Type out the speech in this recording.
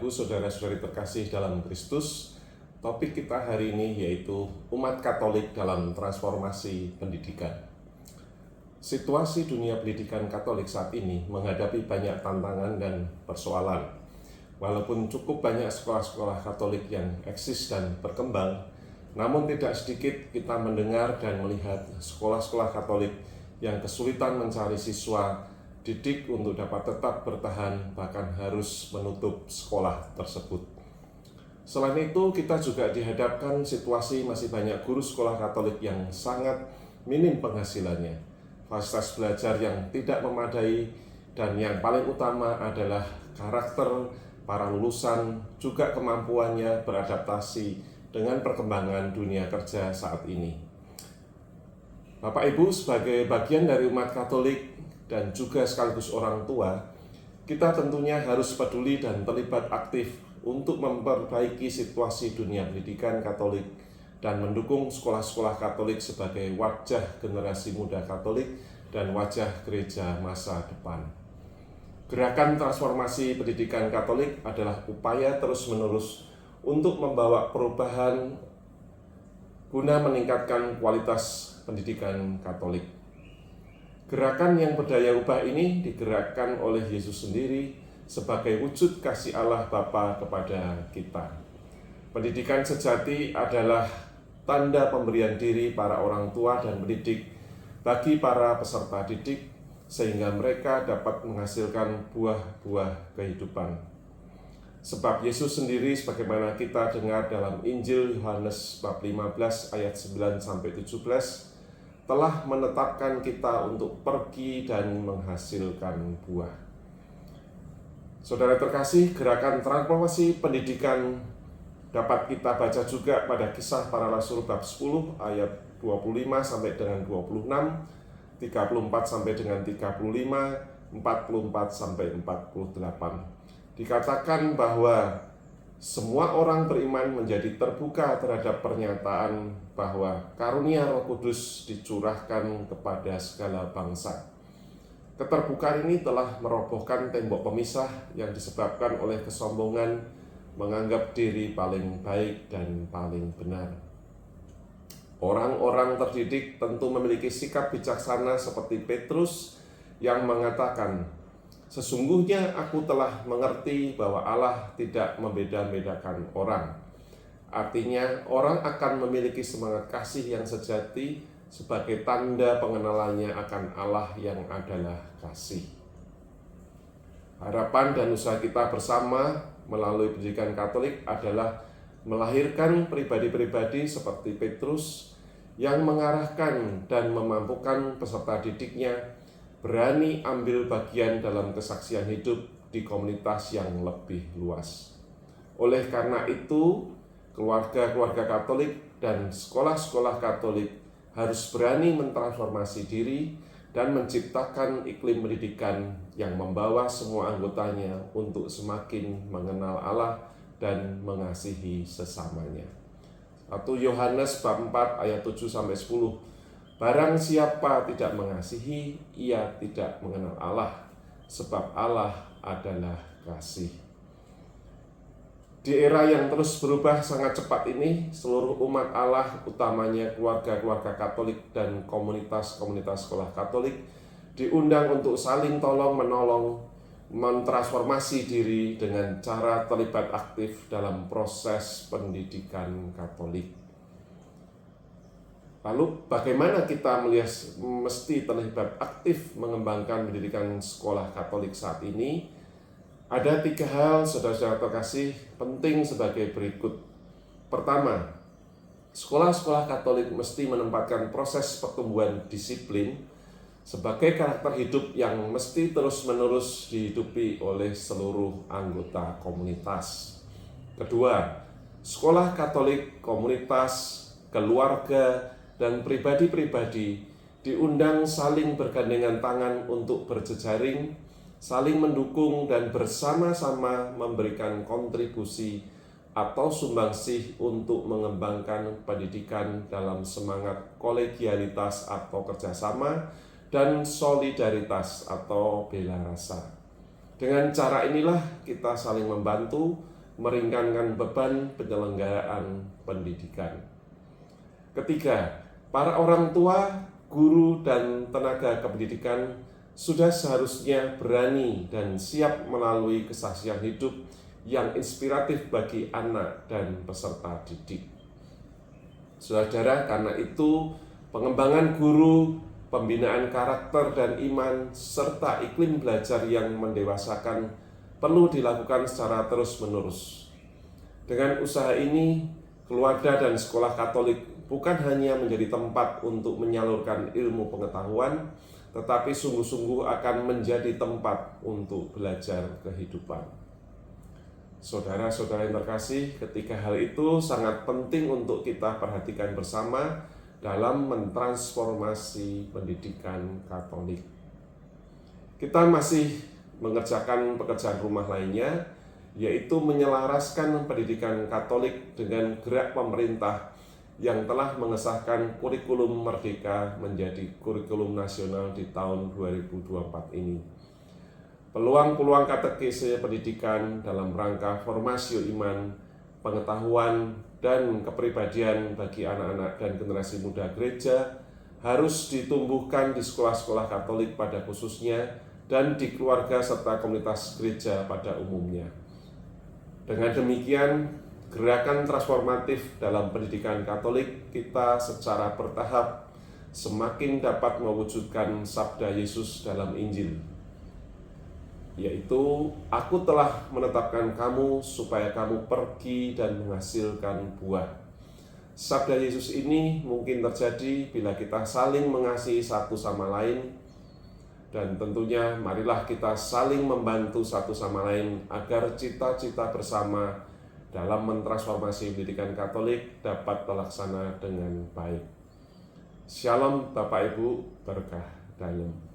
Ibu, saudara-saudari terkasih dalam Kristus. Topik kita hari ini yaitu umat Katolik dalam transformasi pendidikan. Situasi dunia pendidikan Katolik saat ini menghadapi banyak tantangan dan persoalan. Walaupun cukup banyak sekolah-sekolah Katolik yang eksis dan berkembang, namun tidak sedikit kita mendengar dan melihat sekolah-sekolah Katolik yang kesulitan mencari siswa didik untuk dapat tetap bertahan, bahkan harus menutup sekolah tersebut. Selain itu, kita juga dihadapkan situasi masih banyak guru sekolah Katolik yang sangat minim penghasilannya, fasilitas belajar yang tidak memadai, dan yang paling utama adalah karakter para lulusan, juga kemampuannya beradaptasi dengan perkembangan dunia kerja saat ini. Bapak Ibu, sebagai bagian dari umat Katolik dan juga sekaligus orang tua, kita tentunya harus peduli dan terlibat aktif untuk memperbaiki situasi dunia pendidikan Katolik dan mendukung sekolah-sekolah Katolik sebagai wajah generasi muda Katolik dan wajah gereja masa depan. Gerakan transformasi pendidikan Katolik adalah upaya terus-menerus untuk membawa perubahan guna meningkatkan kualitas pendidikan Katolik. Gerakan yang berdaya ubah ini digerakkan oleh Yesus sendiri sebagai wujud kasih Allah Bapa kepada kita. Pendidikan sejati adalah tanda pemberian diri para orang tua dan pendidik bagi para peserta didik, sehingga mereka dapat menghasilkan buah-buah kehidupan. Sebab Yesus sendiri, sebagaimana kita dengar dalam Injil Yohanes bab 15 ayat 9-17, telah menetapkan kita untuk pergi dan menghasilkan buah. Saudara terkasih, gerakan transformasi pendidikan dapat kita baca juga pada Kisah Para Rasul bab 10 ayat 25 sampai dengan 26, 34 sampai dengan 35, 44 sampai 48. Dikatakan bahwa semua orang beriman menjadi terbuka terhadap pernyataan bahwa karunia Roh Kudus dicurahkan kepada segala bangsa. Keterbukaan ini telah merobohkan tembok pemisah yang disebabkan oleh kesombongan menganggap diri paling baik dan paling benar. Orang-orang terdidik tentu memiliki sikap bijaksana seperti Petrus yang mengatakan, "Sesungguhnya aku telah mengerti bahwa Allah tidak membeda-bedakan orang." Artinya, orang akan memiliki semangat kasih yang sejati sebagai tanda pengenalannya akan Allah yang adalah kasih. Harapan dan usaha kita bersama melalui pendidikan Katolik adalah melahirkan pribadi-pribadi seperti Petrus yang mengarahkan dan memampukan peserta didiknya berani ambil bagian dalam kesaksian hidup di komunitas yang lebih luas. Oleh karena itu, keluarga-keluarga Katolik dan sekolah-sekolah Katolik harus berani mentransformasi diri dan menciptakan iklim pendidikan yang membawa semua anggotanya untuk semakin mengenal Allah dan mengasihi sesamanya. 1 Yohanes bab 4 ayat 7-10. Barang siapa tidak mengasihi, ia tidak mengenal Allah, sebab Allah adalah kasih. Di era yang terus berubah sangat cepat ini, seluruh umat Allah, utamanya keluarga-keluarga Katolik dan komunitas-komunitas sekolah Katolik, diundang untuk saling tolong-menolong, mentransformasi diri dengan cara terlibat aktif dalam proses pendidikan Katolik. Lalu bagaimana kita mesti terlibat aktif mengembangkan pendidikan sekolah Katolik saat ini? Ada 3 hal, saudara-saudara terkasih, penting sebagai berikut. Pertama, sekolah-sekolah Katolik mesti menempatkan proses pertumbuhan disiplin sebagai karakter hidup yang mesti terus-menerus dihidupi oleh seluruh anggota komunitas. Kedua, sekolah Katolik, komunitas, keluarga, dan pribadi-pribadi diundang saling bergandengan tangan untuk berjejaring, saling mendukung dan bersama-sama memberikan kontribusi atau sumbangsih untuk mengembangkan pendidikan dalam semangat kolegialitas atau kerjasama dan solidaritas atau bela rasa. Dengan cara inilah kita saling membantu meringankan beban penyelenggaraan pendidikan. Ketiga, para orang tua, guru, dan tenaga kependidikan sudah seharusnya berani dan siap melalui kesaksian hidup yang inspiratif bagi anak dan peserta didik. Saudara, karena itu pengembangan guru, pembinaan karakter dan iman, serta iklim belajar yang mendewasakan perlu dilakukan secara terus-menerus. Dengan usaha ini, keluarga dan sekolah Katolik bukan hanya menjadi tempat untuk menyalurkan ilmu pengetahuan, tetapi sungguh-sungguh akan menjadi tempat untuk belajar kehidupan. Saudara-saudara yang terkasih, ketika hal itu sangat penting untuk kita perhatikan bersama dalam mentransformasi pendidikan Katolik. Kita masih mengerjakan pekerjaan rumah lainnya, yaitu menyelaraskan pendidikan Katolik dengan gerak pemerintah yang telah mengesahkan kurikulum Merdeka menjadi kurikulum nasional di tahun 2024 ini. Peluang-peluang katekese pendidikan dalam rangka formasi iman, pengetahuan, dan kepribadian bagi anak-anak dan generasi muda gereja harus ditumbuhkan di sekolah-sekolah Katolik pada khususnya dan di keluarga serta komunitas gereja pada umumnya. Dengan demikian, gerakan transformatif dalam pendidikan Katolik kita secara bertahap semakin dapat mewujudkan sabda Yesus dalam Injil, yaitu, "Aku telah menetapkan kamu supaya kamu pergi dan menghasilkan buah." Sabda Yesus ini mungkin terjadi bila kita saling mengasihi satu sama lain, dan tentunya marilah kita saling membantu satu sama lain agar cita-cita bersama dalam mentransformasi pendidikan Katolik dapat terlaksana dengan baik. Shalom Bapak Ibu, berkah dalam.